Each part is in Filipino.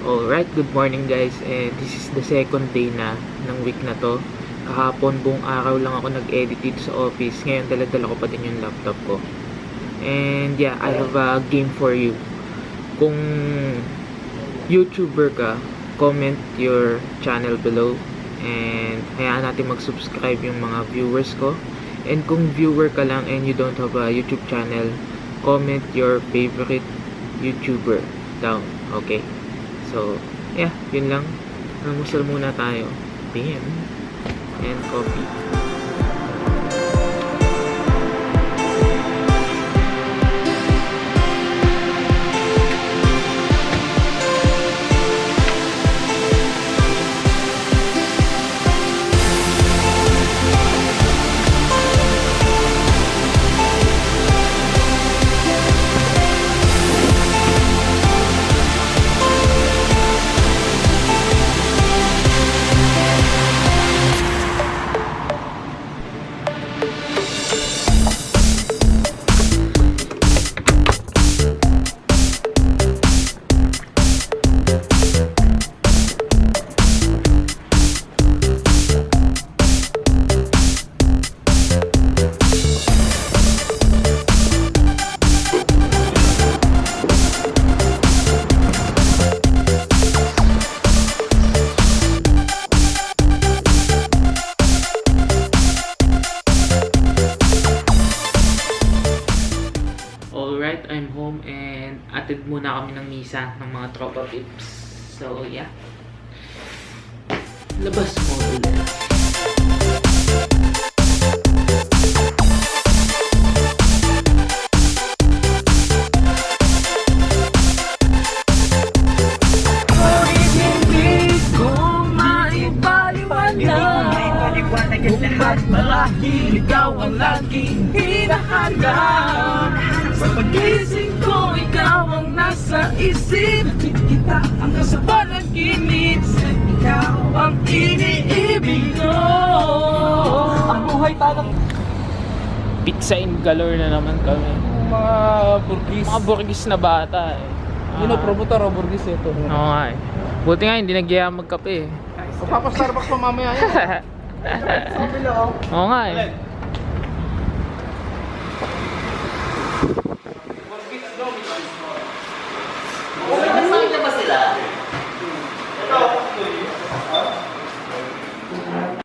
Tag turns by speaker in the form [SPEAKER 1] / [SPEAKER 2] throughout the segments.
[SPEAKER 1] Alright, good morning guys. This is the second day na ng week na to. Kahapon buong araw lang ako nag-edit dito sa office. Ngayon dala-dala ko pa din yung laptop ko. And yeah, I have a game for you. Kung YouTuber ka, comment your channel below. And hayaan natin mag-subscribe yung mga viewers ko. And kung viewer ka lang and you don't have a YouTube channel, comment your favorite YouTuber down. Okay? So, yeah, yun lang. Almusal muna tayo. Bam. And coffee. Alright, I'm home and atid muna kami ng misa ng mga tropa pips. So, yeah. Labas mo ulit.
[SPEAKER 2] Lahat marahil ikaw ang laging hinahanap. Sa pagising ko, ikaw ang nasa isip. Kita ang sa panaginip. Ikaw ang iniibig ko. Ang buhay parang
[SPEAKER 1] Pizza in galore na naman kami.
[SPEAKER 2] mga burgis.
[SPEAKER 1] Mga burgis na bata eh.
[SPEAKER 2] Yun o, promotor o burgis ito.
[SPEAKER 1] Oo nga eh. Buti nga hindi nagyaya magkape eh.
[SPEAKER 2] Papa-Starbucks pa mamaya yan.
[SPEAKER 1] Oo nga eh.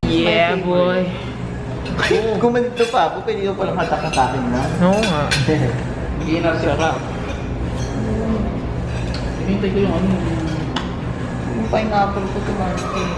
[SPEAKER 1] Yeah boy.
[SPEAKER 3] Kung mandito pa ako, pwede ko palang hatak-hatakin na.
[SPEAKER 1] Oo nga.
[SPEAKER 2] Hindi na sarap. Hinintay ko yung ano.
[SPEAKER 3] Yung pineapple ko tumakin.